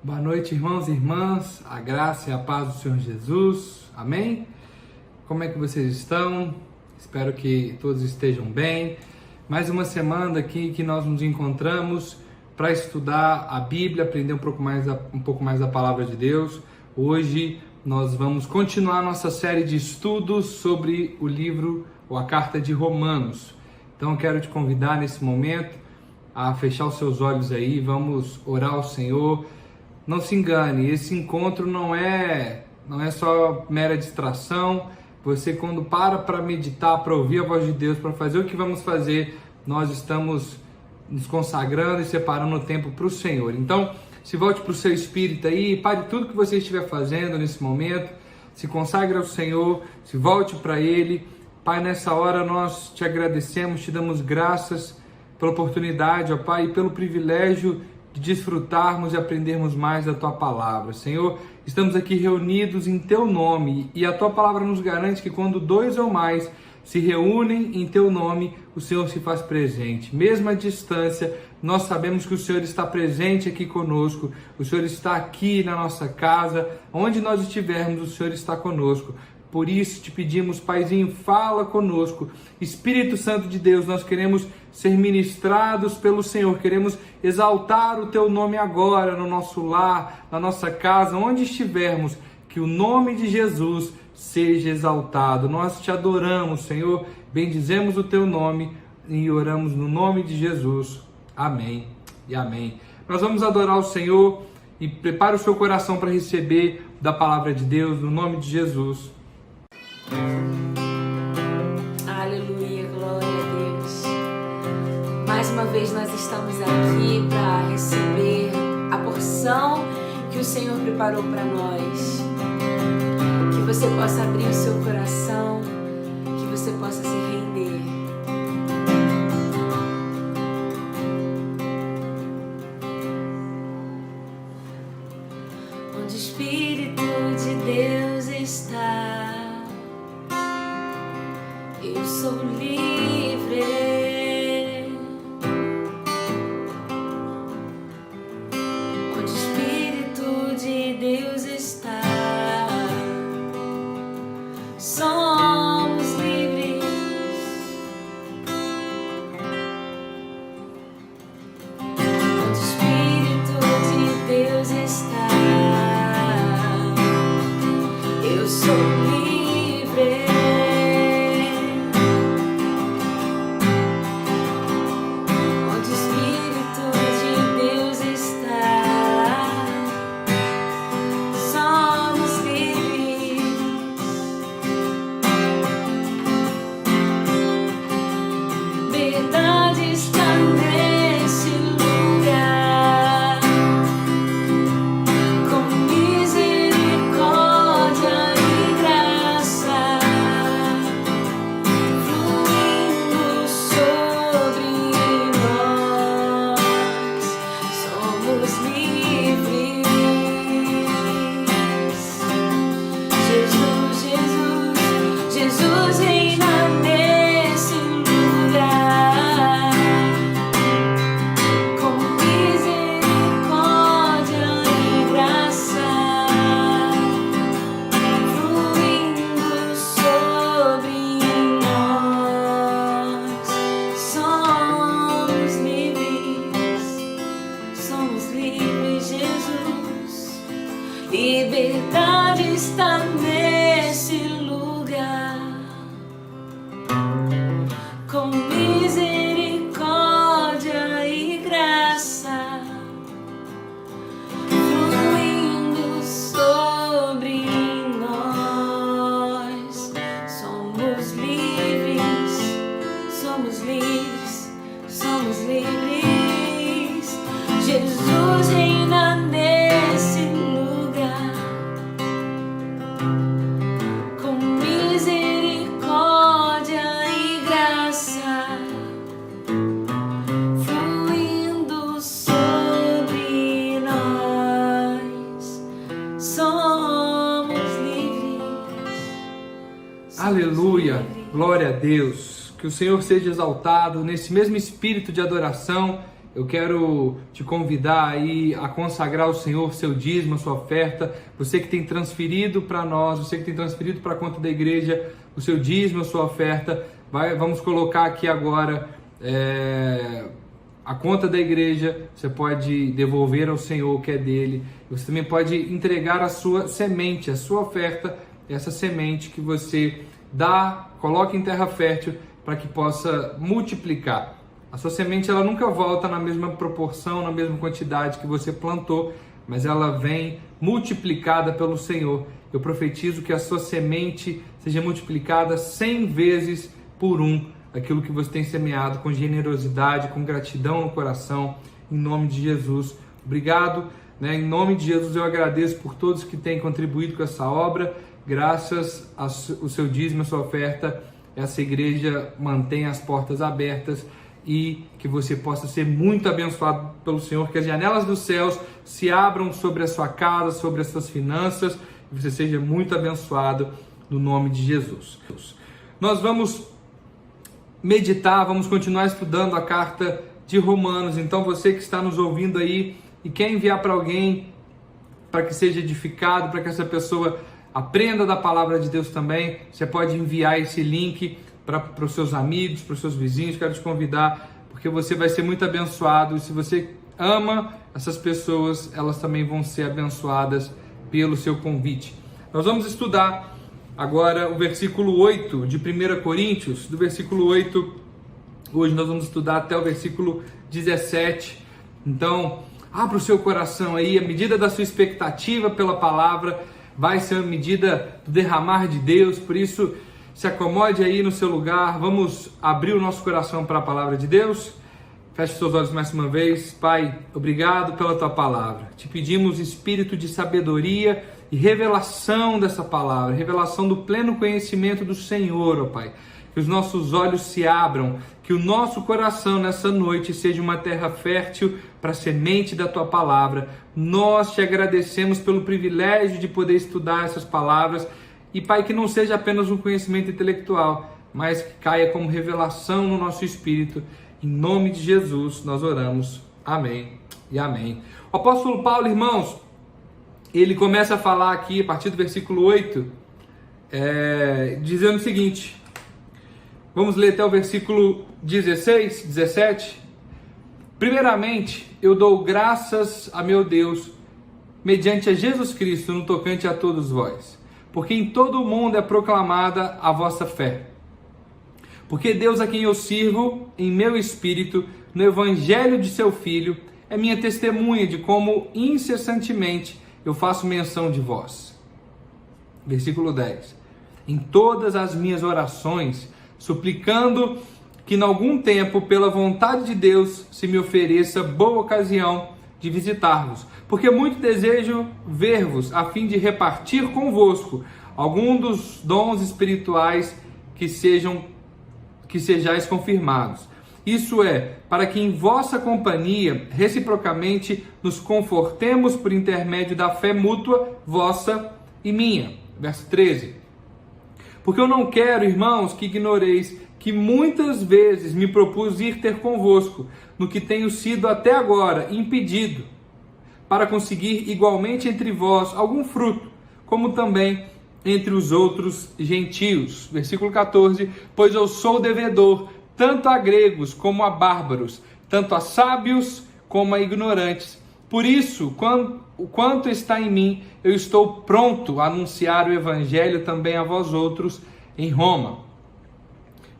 Boa noite, irmãos e irmãs, a graça e a paz do Senhor Jesus, amém? Como é que vocês estão? Espero que todos estejam bem. Mais uma semana aqui que nós nos encontramos para estudar a Bíblia, aprender um pouco mais da Palavra de Deus. Hoje nós vamos continuar nossa série de estudos sobre o livro ou a Carta de Romanos. Então eu quero te convidar nesse momento a fechar os seus olhos aí, vamos orar ao Senhor. Não se engane, esse encontro não é só mera distração. Você, quando para meditar, para ouvir a voz de Deus, para fazer o que vamos fazer, nós estamos nos consagrando e separando o tempo para o Senhor. Então, se volte para o seu espírito aí, pare tudo que você estiver fazendo nesse momento, se consagre ao Senhor, se volte para Ele. Pai, nessa hora nós te agradecemos, te damos graças pela oportunidade, ó Pai, e pelo privilégio de desfrutarmos e aprendermos mais da Tua Palavra. Senhor, estamos aqui reunidos em Teu nome e a Tua Palavra nos garante que quando dois ou mais se reúnem em Teu nome, o Senhor se faz presente. Mesmo à distância, nós sabemos que o Senhor está presente aqui conosco, o Senhor está aqui na nossa casa, onde nós estivermos, o Senhor está conosco. Por isso te pedimos, Paizinho, fala conosco. Espírito Santo de Deus, nós queremos ser ministrados pelo Senhor, queremos exaltar o Teu nome agora no nosso lar, na nossa casa, onde estivermos, que o nome de Jesus seja exaltado. Nós te adoramos, Senhor, bendizemos o Teu nome e oramos no nome de Jesus. Amém e amém. Nós vamos adorar o Senhor e prepare o seu coração para receber da palavra de Deus, no nome de Jesus. Aleluia, glória a Deus. Mais uma vez nós estamos aqui para receber a porção que o Senhor preparou para nós. Que você possa abrir o seu coração, que você possa se render. Onde o Espírito de Deus está, eu sou livre. Onde o Espírito de Deus está, somos livres. Onde o Espírito de Deus está, eu sou livre. Liberdade está nesse lugar, com misericórdia e graça, fluindo sobre nós. Somos livres, somos livres, somos livres. Jesus reina nesse lugar, com misericórdia e graça, fluindo sobre nós. Somos livres. Aleluia, glória a Deus. Que o Senhor seja exaltado nesse mesmo espírito de adoração. eu quero te convidar aí a consagrar ao Senhor seu dízimo, a sua oferta. Você que tem transferido para nós, você que tem transferido para a conta da igreja o seu dízimo, a sua oferta, vamos colocar aqui agora a conta da igreja. Você pode devolver ao Senhor o que é dele. Você também pode entregar a sua semente, a sua oferta, essa semente que você dá, coloca em terra fértil para que possa multiplicar. A sua semente ela nunca volta na mesma proporção, na mesma quantidade que você plantou, mas ela vem multiplicada pelo Senhor. Eu profetizo que a sua semente seja multiplicada 100 vezes por 1, aquilo que você tem semeado com generosidade, com gratidão no coração, em nome de Jesus. Obrigado, né? Em nome de Jesus eu agradeço por todos que têm contribuído com essa obra. Graças ao seu dízimo, a sua oferta, essa igreja mantém as portas abertas e que você possa ser muito abençoado pelo Senhor, que as janelas dos céus se abram sobre a sua casa, sobre as suas finanças, e você seja muito abençoado no nome de Jesus. Nós vamos meditar, vamos continuar estudando a carta de Romanos. Então você que está nos ouvindo aí e quer enviar para alguém, para que seja edificado, para que essa pessoa aprenda da palavra de Deus também, você pode enviar esse link para os seus amigos, para os seus vizinhos. Quero te convidar, porque você vai ser muito abençoado. E se você ama essas pessoas, elas também vão ser abençoadas pelo seu convite. Nós vamos estudar agora o versículo 8 de 1 Coríntios. Do versículo 8, hoje nós vamos estudar até o versículo 17. Então, abra o seu coração aí. A medida da sua expectativa pela palavra vai ser a medida do derramar de Deus. Por isso, se acomode aí no seu lugar, vamos abrir o nosso coração para a palavra de Deus. Feche seus olhos mais uma vez. Pai, obrigado pela tua palavra. Te pedimos espírito de sabedoria e revelação dessa palavra, revelação do pleno conhecimento do Senhor, ó Pai. Que os nossos olhos se abram, que o nosso coração nessa noite seja uma terra fértil para a semente da tua palavra. Nós te agradecemos pelo privilégio de poder estudar essas palavras. E, Pai, que não seja apenas um conhecimento intelectual, mas que caia como revelação no nosso espírito. Em nome de Jesus, nós oramos. Amém e amém. O apóstolo Paulo, irmãos, ele começa a falar aqui, a partir do versículo 8, dizendo o seguinte. Vamos ler até o versículo 16, 17. Primeiramente, eu dou graças a meu Deus, mediante a Jesus Cristo, no tocante a todos vós, porque em todo o mundo é proclamada a vossa fé. Porque Deus, a quem eu sirvo em meu espírito, no evangelho de seu Filho, é minha testemunha de como incessantemente eu faço menção de vós. Versículo 10. Em todas as minhas orações, suplicando que, em algum tempo, pela vontade de Deus, se me ofereça boa ocasião de visitar-vos, porque muito desejo ver-vos, a fim de repartir convosco algum dos dons espirituais que sejais confirmados. Isso é, para que em vossa companhia, reciprocamente, nos confortemos por intermédio da fé mútua, vossa e minha. Verso 13. Porque eu não quero, irmãos, que ignoreis que muitas vezes me propus ir ter convosco, no que tenho sido até agora impedido, para conseguir igualmente entre vós algum fruto, como também entre os outros gentios. Versículo 14. Pois eu sou devedor, tanto a gregos como a bárbaros, tanto a sábios como a ignorantes. Por isso, quanto está em mim, eu estou pronto a anunciar o evangelho também a vós outros em Roma.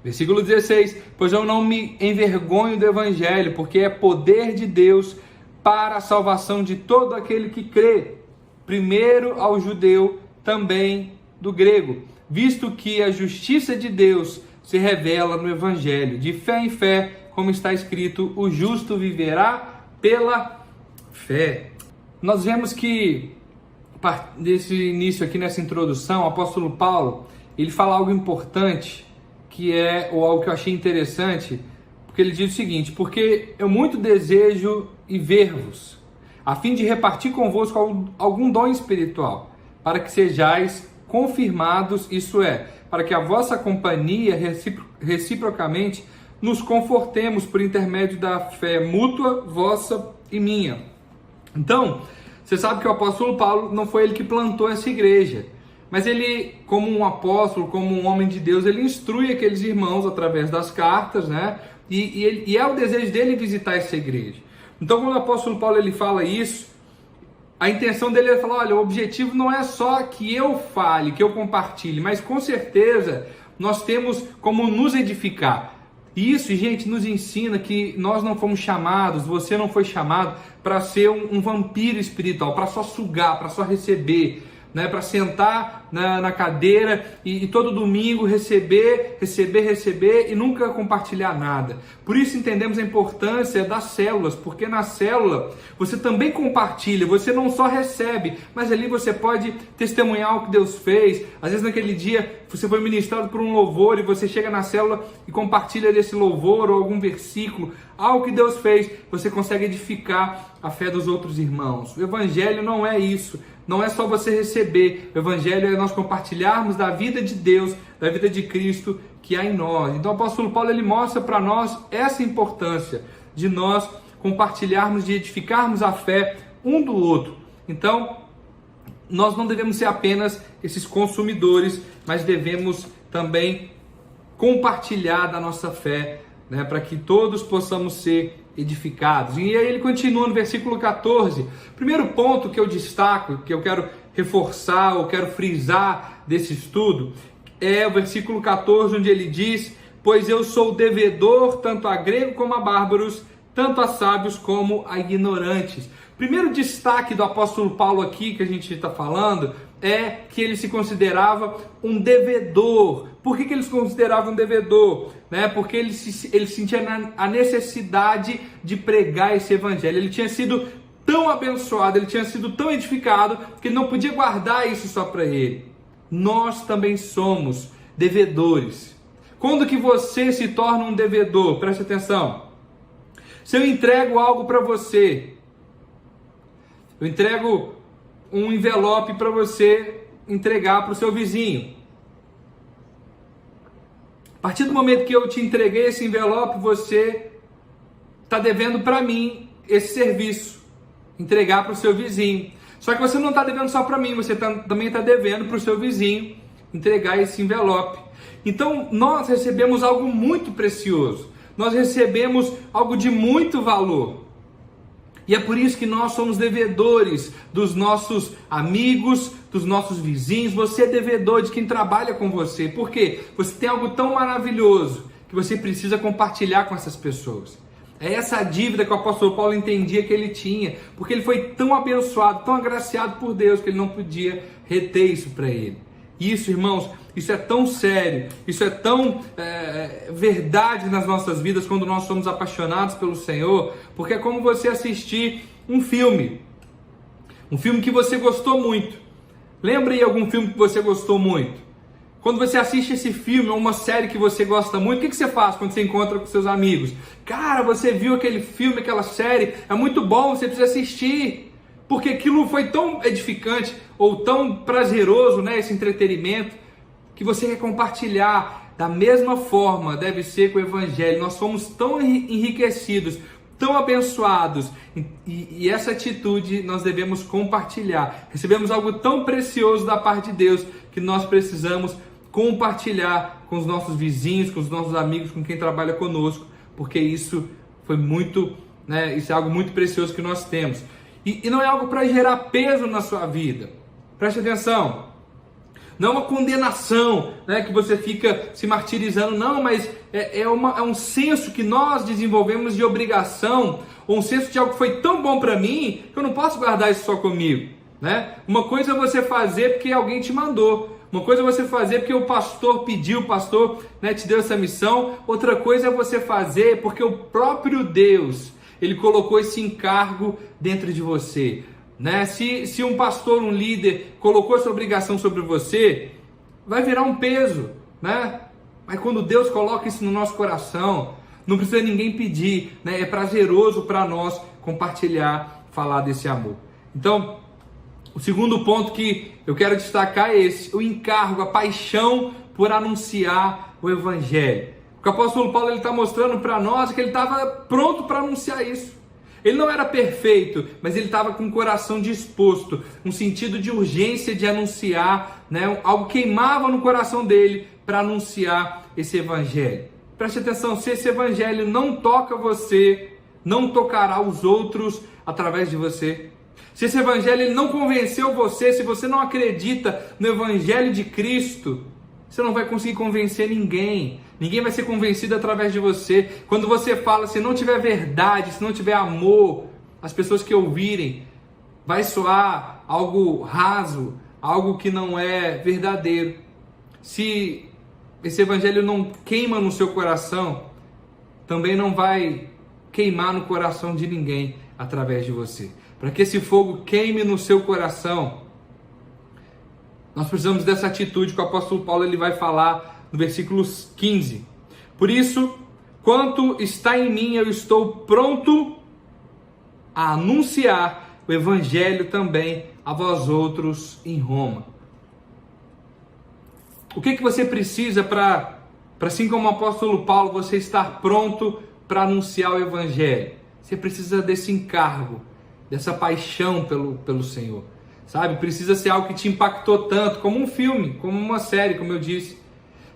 Versículo 16. Pois eu não me envergonho do evangelho, porque é poder de Deus para a salvação de todo aquele que crê, primeiro ao judeu, também do grego, visto que a justiça de Deus se revela no evangelho, de fé em fé, como está escrito, o justo viverá pela fé. Nós vemos que, desse início aqui, nessa introdução, o apóstolo Paulo, ele fala algo importante, ou algo que eu achei interessante, porque ele diz o seguinte: porque eu muito desejo e ver-vos, a fim de repartir convosco algum dom espiritual, para que sejais confirmados, isso é, para que a vossa companhia reciprocamente nos confortemos por intermédio da fé mútua, vossa e minha. Então, você sabe que o apóstolo Paulo não foi ele que plantou essa igreja, mas ele, como um apóstolo, como um homem de Deus, ele instrui aqueles irmãos através das cartas, né? E é o desejo dele visitar essa igreja. Então, quando o apóstolo Paulo ele fala isso, a intenção dele é falar, olha, o objetivo não é só que eu fale, que eu compartilhe, mas com certeza nós temos como nos edificar. E isso, gente, nos ensina que nós não fomos chamados, você não foi chamado para ser um vampiro espiritual, para só sugar, para só receber, né? Para sentar na cadeira e todo domingo receber e nunca compartilhar nada. Por isso entendemos a importância das células, porque na célula você também compartilha, você não só recebe, mas ali você pode testemunhar o que Deus fez. Às vezes naquele dia você foi ministrado por um louvor e você chega na célula e compartilha desse louvor ou algum versículo, algo que Deus fez, você consegue edificar a fé dos outros irmãos. O evangelho não é isso. Não é só você receber, o evangelho é nós compartilharmos da vida de Deus, da vida de Cristo que há em nós. Então o apóstolo Paulo ele mostra para nós essa importância de nós compartilharmos, de edificarmos a fé um do outro. Então nós não devemos ser apenas esses consumidores, mas devemos também compartilhar da nossa fé, né, para que todos possamos ser edificados. E aí ele continua no versículo 14. Primeiro ponto que eu destaco, que eu quero reforçar, ou quero frisar desse estudo, é o versículo 14, onde ele diz: pois eu sou devedor tanto a grego como a bárbaros, tanto a sábios como a ignorantes. Primeiro destaque do apóstolo Paulo aqui, que a gente está falando, é que ele se considerava um devedor. Por que ele se considerava um devedor? Porque ele sentia a necessidade de pregar esse evangelho. Ele tinha sido tão abençoado, ele tinha sido tão edificado, que ele não podia guardar isso só para ele. Nós também somos devedores. Quando que você se torna um devedor? Preste atenção. Se eu entrego algo para você, eu entrego um envelope para você entregar para o seu vizinho. A partir do momento que eu te entreguei esse envelope, você está devendo para mim esse serviço, entregar para o seu vizinho. Só que você não está devendo só para mim, você também está devendo para o seu vizinho entregar esse envelope. Então nós recebemos algo muito precioso, nós recebemos algo de muito valor. E é por isso que nós somos devedores dos nossos amigos, dos nossos vizinhos. Você é devedor de quem trabalha com você. Por quê? Você tem algo tão maravilhoso que você precisa compartilhar com essas pessoas. É essa a dívida que o apóstolo Paulo entendia que ele tinha, porque ele foi tão abençoado, tão agraciado por Deus, que ele não podia reter isso para ele. Isso, irmãos, isso é tão sério, isso é tão verdade nas nossas vidas quando nós somos apaixonados pelo Senhor, porque é como você assistir um filme que você gostou muito. Lembra aí algum filme que você gostou muito? Quando você assiste esse filme ou uma série que você gosta muito, o que você faz quando você encontra com seus amigos? Cara, você viu aquele filme, aquela série, é muito bom, você precisa assistir. Porque aquilo foi tão edificante ou tão prazeroso, né, esse entretenimento, que você quer compartilhar. Da mesma forma deve ser com o evangelho. Nós somos tão enriquecidos, tão abençoados, e essa atitude nós devemos compartilhar. Recebemos algo tão precioso da parte de Deus que nós precisamos compartilhar com os nossos vizinhos, com os nossos amigos, com quem trabalha conosco, porque isso foi muito, né, isso é algo muito precioso que nós temos. E não é algo para gerar peso na sua vida. Preste atenção. Não é uma condenação, né, que você fica se martirizando. Não, mas é um senso que nós desenvolvemos de obrigação, ou um senso de algo que foi tão bom para mim, que eu não posso guardar isso só comigo. Né? Uma coisa é você fazer porque alguém te mandou. Uma coisa é você fazer porque o pastor pediu, o pastor, né, te deu essa missão. Outra coisa é você fazer porque o próprio Deus, ele colocou esse encargo dentro de você, né? Se um pastor, um líder colocou essa obrigação sobre você, vai virar um peso, né? Mas quando Deus coloca isso no nosso coração, não precisa ninguém pedir, né? É prazeroso para nós compartilhar, falar desse amor. Então, o segundo ponto que eu quero destacar é esse: o encargo, a paixão por anunciar o evangelho. O apóstolo Paulo está mostrando para nós que ele estava pronto para anunciar isso. Ele não era perfeito, mas ele estava com o coração disposto, um sentido de urgência de anunciar, né? Algo queimava no coração dele para anunciar esse evangelho. Preste atenção, se esse evangelho não toca você, não tocará os outros através de você. Se esse evangelho ele não convenceu você, se você não acredita no evangelho de Cristo, você não vai conseguir convencer ninguém. Ninguém vai ser convencido através de você. Quando você fala, se não tiver verdade, se não tiver amor, as pessoas que ouvirem, vai soar algo raso, algo que não é verdadeiro. Se esse evangelho não queima no seu coração, também não vai queimar no coração de ninguém através de você. Para que esse fogo queime no seu coração, nós precisamos dessa atitude que o apóstolo Paulo ele vai falar no versículo 15. Por isso, quanto está em mim, eu estou pronto a anunciar o evangelho também a vós outros em Roma. O que você precisa para, assim como o apóstolo Paulo, você estar pronto para anunciar o evangelho? Você precisa desse encargo, dessa paixão pelo Senhor. Sabe? Precisa ser algo que te impactou tanto, como um filme, como uma série, como eu disse.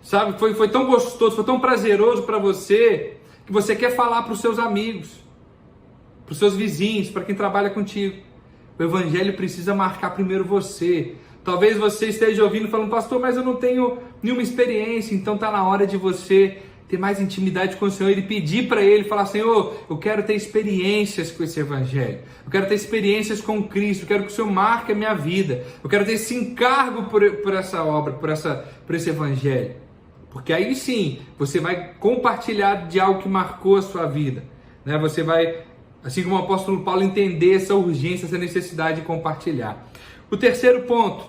Sabe? Foi tão gostoso, foi tão prazeroso para você, que você quer falar para os seus amigos, para os seus vizinhos, para quem trabalha contigo. O evangelho precisa marcar primeiro você. Talvez você esteja ouvindo falando, pastor, mas eu não tenho nenhuma experiência. Então está na hora de você ter mais intimidade com o Senhor e pedir para Ele, falar, Senhor, eu quero ter experiências com esse evangelho. Eu quero ter experiências com Cristo. Eu quero que o Senhor marque a minha vida. Eu quero ter esse encargo por essa obra, por esse evangelho. Porque aí sim, você vai compartilhar de algo que marcou a sua vida. Né? Você vai, assim como o apóstolo Paulo, entender essa urgência, essa necessidade de compartilhar. O terceiro ponto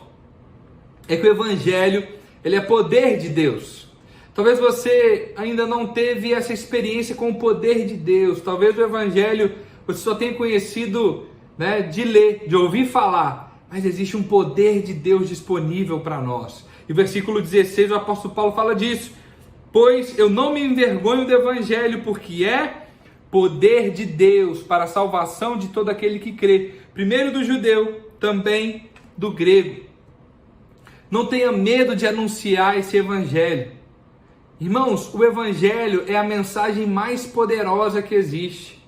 é que o evangelho ele é poder de Deus. Talvez você ainda não teve essa experiência com o poder de Deus. Talvez o evangelho você só tenha conhecido, né, de ler, de ouvir falar. Mas existe um poder de Deus disponível para nós. E o versículo 16, o apóstolo Paulo fala disso. Pois eu não me envergonho do evangelho, porque é poder de Deus para a salvação de todo aquele que crê. Primeiro do judeu, também do grego. Não tenha medo de anunciar esse evangelho. Irmãos, o evangelho é a mensagem mais poderosa que existe.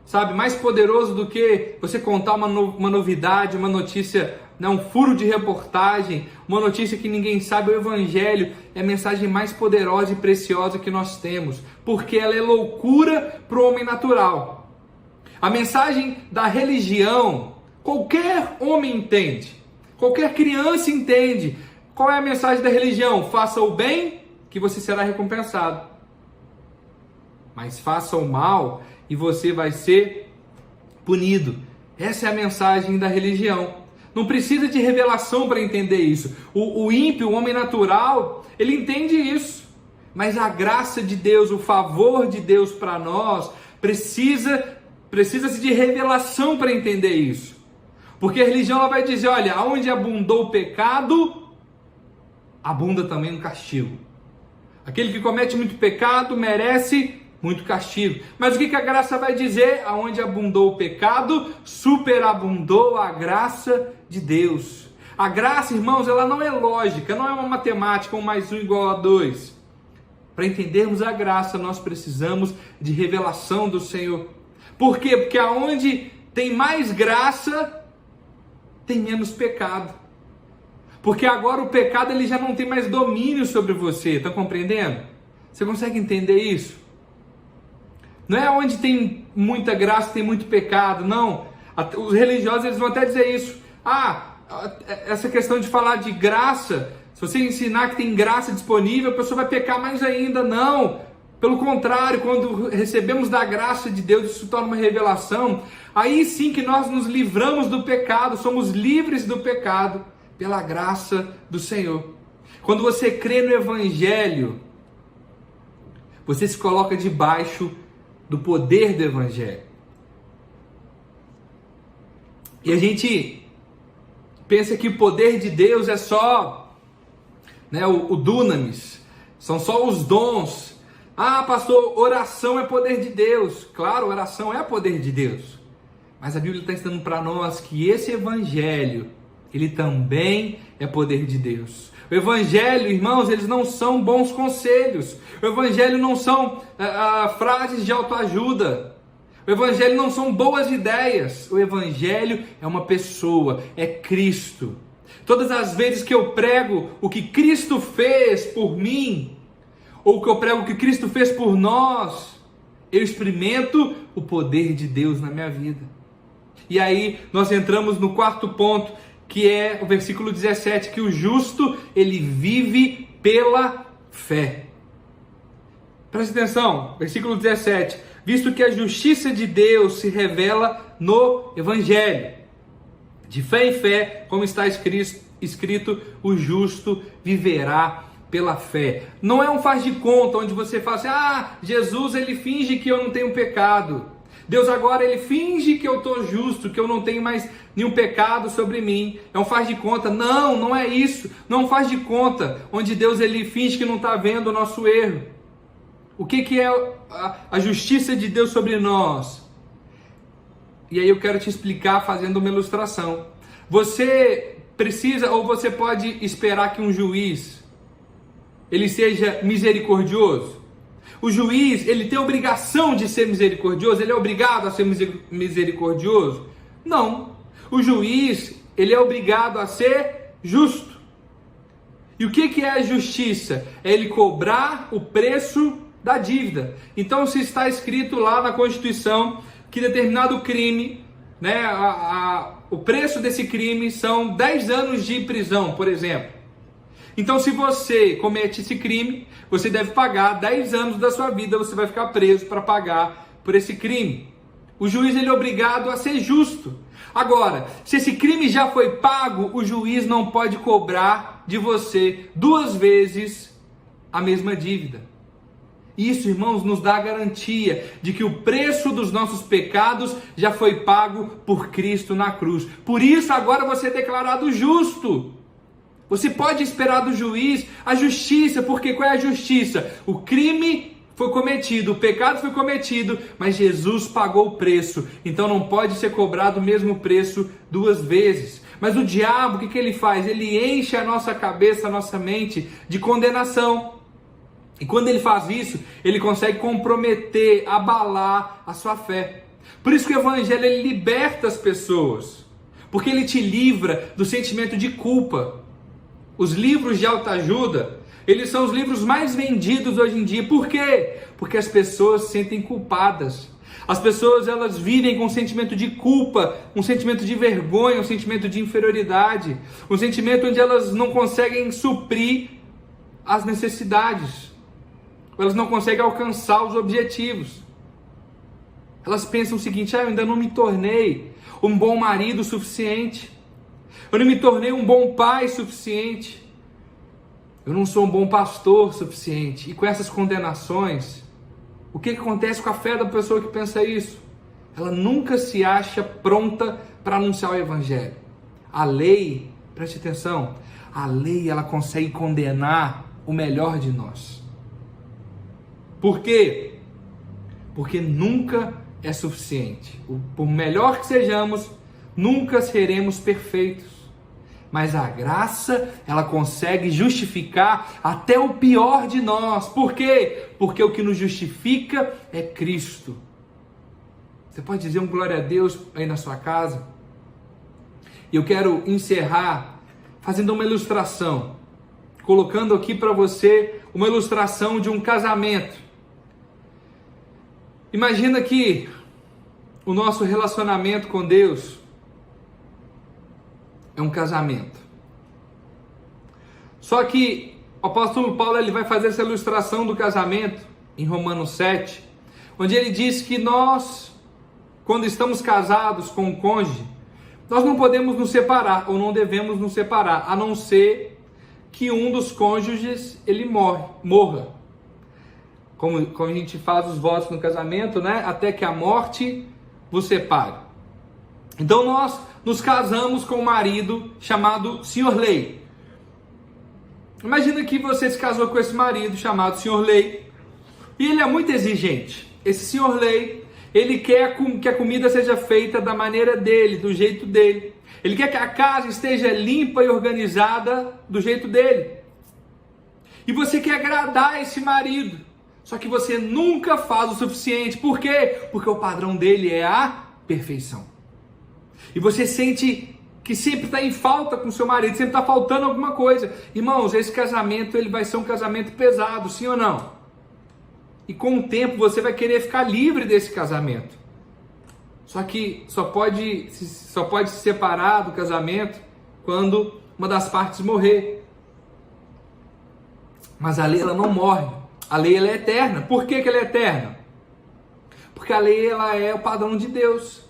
Sabe, mais poderoso do que você contar uma novidade, uma notícia, né, um furo de reportagem, uma notícia que ninguém sabe. O evangelho é a mensagem mais poderosa e preciosa que nós temos, porque ela é loucura para o homem natural. A mensagem da religião, qualquer homem entende, qualquer criança entende. Qual é a mensagem da religião? Faça o bem que você será recompensado, mas faça o mal e você vai ser punido. Essa é a mensagem da religião. Não precisa de revelação para entender isso. O ímpio, o homem natural, ele entende isso. Mas a graça de Deus, o favor de Deus para nós, precisa-se de revelação para entender isso. Porque a religião ela vai dizer, olha, onde abundou o pecado, abunda também o castigo. Aquele que comete muito pecado merece muito castigo. Mas o que a graça vai dizer? Aonde abundou o pecado, superabundou a graça de Deus. A graça, irmãos, ela não é lógica, não é uma matemática, 1 mais 1 igual a 2. Para entendermos a graça, nós precisamos de revelação do Senhor. Por quê? Porque aonde tem mais graça, tem menos pecado. Porque agora o pecado ele já não tem mais domínio sobre você. Está compreendendo? Você consegue entender isso? Não é onde tem muita graça, tem muito pecado. Não. Os religiosos eles vão até dizer isso. Essa questão de falar de graça, se você ensinar que tem graça disponível, a pessoa vai pecar mais ainda. Não. Pelo contrário, quando recebemos da graça de Deus, isso se torna uma revelação. Aí sim que nós nos livramos do pecado, somos livres do pecado. Pela graça do Senhor. Quando você crê no evangelho, você se coloca debaixo do poder do evangelho. E a gente pensa que o poder de Deus é só, né, o dunamis, são só os dons, Ah, pastor, oração é poder de Deus. Claro, oração é poder de Deus. Mas a Bíblia está ensinando para nós que esse evangelho, ele também é poder de Deus. O evangelho, irmãos, eles não são bons conselhos. O evangelho não são frases de autoajuda. O evangelho não são boas ideias. O evangelho é uma pessoa, é Cristo. Todas as vezes que eu prego o que Cristo fez por mim, ou que eu prego o que Cristo fez por nós, eu experimento o poder de Deus na minha vida. E aí nós entramos no quarto ponto, que é o versículo 17, que o justo, ele vive pela fé. Preste atenção, versículo 17. Visto que a justiça de Deus se revela no Evangelho. De fé em fé, como está escrito, o justo viverá pela fé. Não é um faz de conta, onde você fala assim, Jesus ele finge que eu não tenho pecado. Deus agora ele finge que eu estou justo, que eu não tenho mais nenhum pecado sobre mim. É um faz de conta. Não, não é isso. Não é um faz de conta, onde Deus ele finge que não está vendo o nosso erro. O que é a justiça de Deus sobre nós? E aí eu quero te explicar fazendo uma ilustração. Você precisa ou você pode esperar que um juiz ele seja misericordioso? O juiz, ele tem obrigação de ser misericordioso? Ele é obrigado a ser misericordioso? Não. O juiz, ele é obrigado a ser justo. E o que é a justiça? É ele cobrar o preço da dívida. Então, se está escrito lá na Constituição que determinado crime, né, o preço desse crime são 10 anos de prisão, por exemplo. Então, se você comete esse crime, você deve pagar 10 anos da sua vida, você vai ficar preso para pagar por esse crime. O juiz ele é obrigado a ser justo. Agora, se esse crime já foi pago, o juiz não pode cobrar de você 2 vezes a mesma dívida. Isso, irmãos, nos dá a garantia de que o preço dos nossos pecados já foi pago por Cristo na cruz. Por isso, agora você é declarado justo. Você pode esperar do juiz a justiça, porque qual é a justiça? O crime foi cometido, o pecado foi cometido, mas Jesus pagou o preço. Então não pode ser cobrado o mesmo preço 2 vezes. Mas o diabo, o que ele faz? Ele enche a nossa cabeça, a nossa mente de condenação. E quando ele faz isso, ele consegue comprometer, abalar a sua fé. Por isso que o evangelho ele liberta as pessoas, porque ele te livra do sentimento de culpa. Os livros de autoajuda, eles são os livros mais vendidos hoje em dia. Por quê? Porque as pessoas se sentem culpadas. As pessoas elas vivem com um sentimento de culpa, um sentimento de vergonha, um sentimento de inferioridade, um sentimento onde elas não conseguem suprir as necessidades. Elas não conseguem alcançar os objetivos. Elas pensam o seguinte: eu ainda não me tornei um bom marido suficiente. Eu não me tornei um bom pai suficiente. Eu não sou um bom pastor suficiente. E com essas condenações, o que acontece com a fé da pessoa que pensa isso? Ela nunca se acha pronta para anunciar o evangelho. A lei, preste atenção, a lei ela consegue condenar o melhor de nós. Por quê? Porque nunca é suficiente. Por melhor que sejamos, nunca seremos perfeitos. Mas a graça, ela consegue justificar até o pior de nós. Por quê? Porque o que nos justifica é Cristo. Você pode dizer um glória a Deus aí na sua casa? E eu quero encerrar fazendo uma ilustração. Colocando aqui para você uma ilustração de um casamento. Imagina que o nosso relacionamento com Deus é um casamento. Só que o apóstolo Paulo ele vai fazer essa ilustração do casamento em Romanos 7, onde ele diz que nós, quando estamos casados com um cônjuge, nós não podemos nos separar, ou não devemos nos separar, a não ser que um dos cônjuges ele morra. Como a gente faz os votos no casamento, né? Até que a morte vos separe. Então nós nos casamos com um marido chamado Sr. Lei. Imagina que você se casou com esse marido chamado Sr. Lei. E ele é muito exigente. Esse senhor lei, ele quer que a comida seja feita da maneira dele, do jeito dele. Ele quer que a casa esteja limpa e organizada do jeito dele. E você quer agradar esse marido. Só que você nunca faz o suficiente. Por quê? Porque o padrão dele é a perfeição. E você sente que sempre está em falta com seu marido, sempre está faltando alguma coisa. Irmãos, esse casamento ele vai ser um casamento pesado, sim ou não? E com o tempo você vai querer ficar livre desse casamento. Só que só pode se separar do casamento quando uma das partes morrer. Mas a lei ela não morre. A lei ela é eterna. Por que ela é eterna? Porque a lei ela é o padrão de Deus.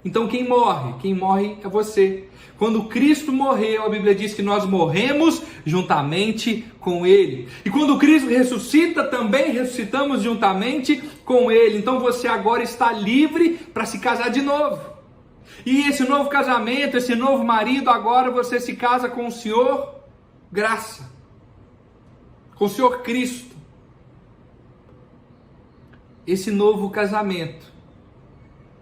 Então quem morre? Quem morre é você. Quando Cristo morreu, a Bíblia diz que nós morremos juntamente com Ele. E quando Cristo ressuscita, também ressuscitamos juntamente com Ele. Então você agora está livre para se casar de novo. E esse novo casamento, esse novo marido, agora você se casa com o Senhor Graça. Com o Senhor Cristo. Esse novo casamento,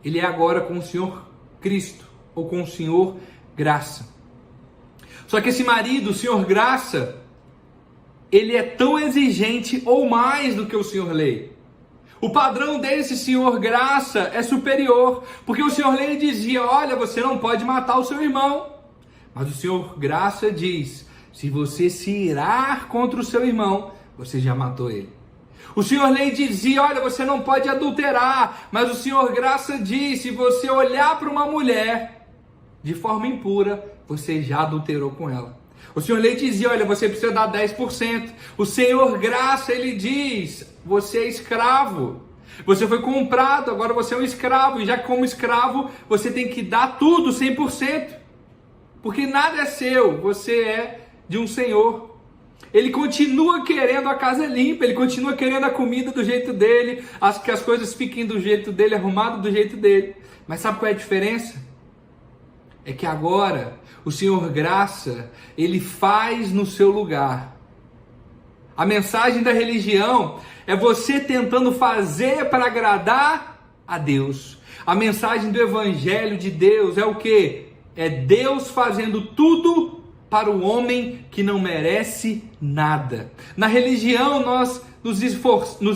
ele é agora com o Senhor Cristo, ou com o Senhor Graça. Só que esse marido, o Senhor Graça, ele é tão exigente ou mais do que o Senhor Lei. O padrão desse Senhor Graça é superior, porque o Senhor Lei dizia, olha, você não pode matar o seu irmão. Mas o Senhor Graça diz, se você se irar contra o seu irmão, você já matou ele. O Senhor Lei dizia, olha, você não pode adulterar, mas o Senhor Graça diz, se você olhar para uma mulher de forma impura, você já adulterou com ela. O Senhor Lei dizia, olha, você precisa dar 10%. O Senhor Graça, ele diz, você é escravo. Você foi comprado, agora você é um escravo, e já que como escravo, você tem que dar tudo, 100%. Porque nada é seu, você é de um Senhor. Ele continua querendo a casa limpa, ele continua querendo a comida do jeito dele, que as coisas fiquem do jeito dele, arrumado do jeito dele. Mas sabe qual é a diferença? É que agora o Senhor Graça, ele faz no seu lugar. A mensagem da religião é você tentando fazer para agradar a Deus. A mensagem do Evangelho de Deus é o quê? É Deus fazendo tudo para o homem que não merece nada. Na religião nós nos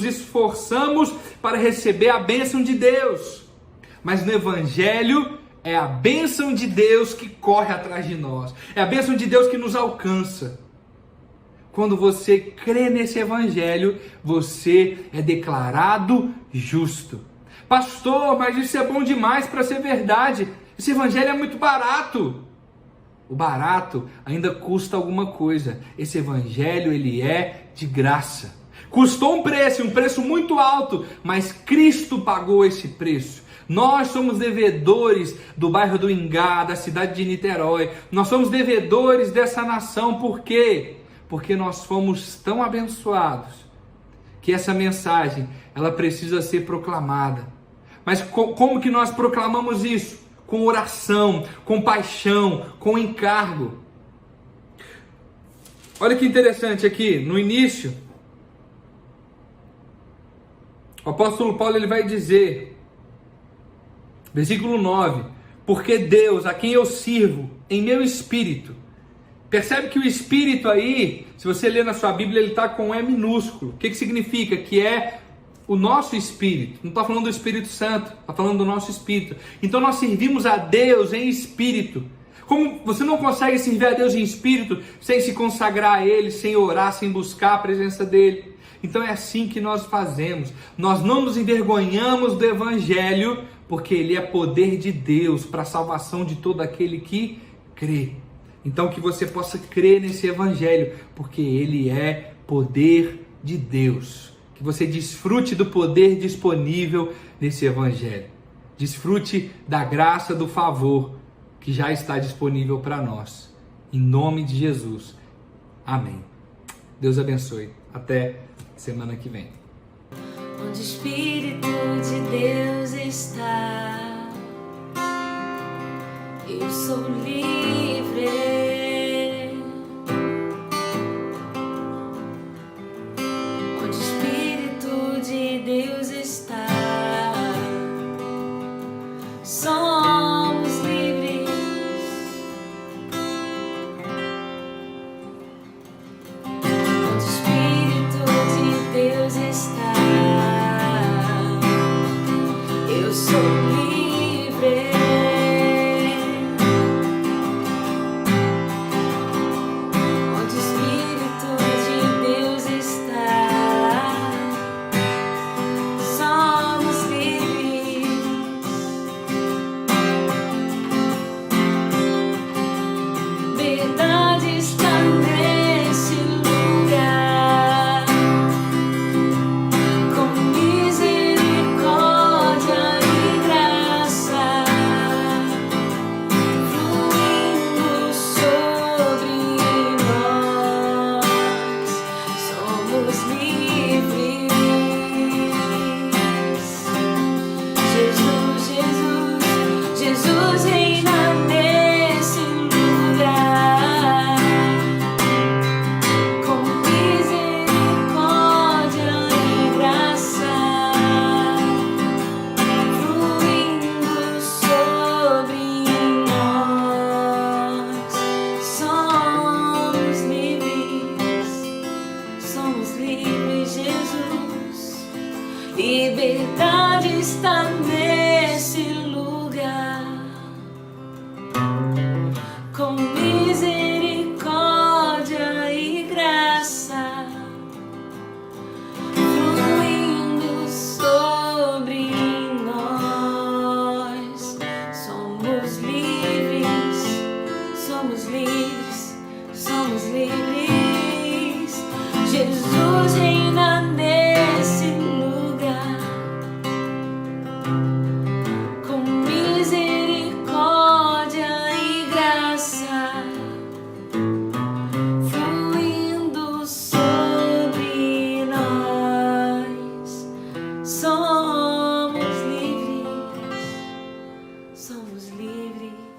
esforçamos para receber a bênção de Deus. Mas no Evangelho é a bênção de Deus que corre atrás de nós. É a bênção de Deus que nos alcança. Quando você crê nesse Evangelho, você é declarado justo. Pastor, mas isso é bom demais para ser verdade. Esse Evangelho é muito barato. O barato ainda custa alguma coisa. Esse Evangelho, ele é de graça. Custou um preço muito alto, mas Cristo pagou esse preço. Nós somos devedores do bairro do Ingá, da cidade de Niterói. Nós somos devedores dessa nação. Por quê? Porque nós fomos tão abençoados que essa mensagem, ela precisa ser proclamada. Mas como que nós proclamamos isso? Com oração, com paixão, com encargo. Olha que interessante aqui, no início, o apóstolo Paulo ele vai dizer, versículo 9, porque Deus, a quem eu sirvo, em meu espírito. Percebe que o espírito aí, se você ler na sua Bíblia, ele está com E minúsculo. O que significa? Que é o nosso espírito. Não está falando do Espírito Santo, está falando do nosso espírito. Então nós servimos a Deus em espírito. Como você não consegue servir a Deus em espírito sem se consagrar a Ele, sem orar, sem buscar a presença dEle. Então é assim que nós fazemos. Nós não nos envergonhamos do Evangelho, porque ele é poder de Deus para a salvação de todo aquele que crê. Então que você possa crer nesse Evangelho, porque ele é poder de Deus. Que você desfrute do poder disponível nesse Evangelho. Desfrute da graça, do favor que já está disponível para nós. Em nome de Jesus. Amém. Deus abençoe. Até semana que vem. Onde o Espírito de Deus está, eu sou livre. Onde o Espírito somos livres, somos livres. Jesus reina nesse lugar, com misericórdia e graça fluindo sobre nós. Somos livres, somos livres.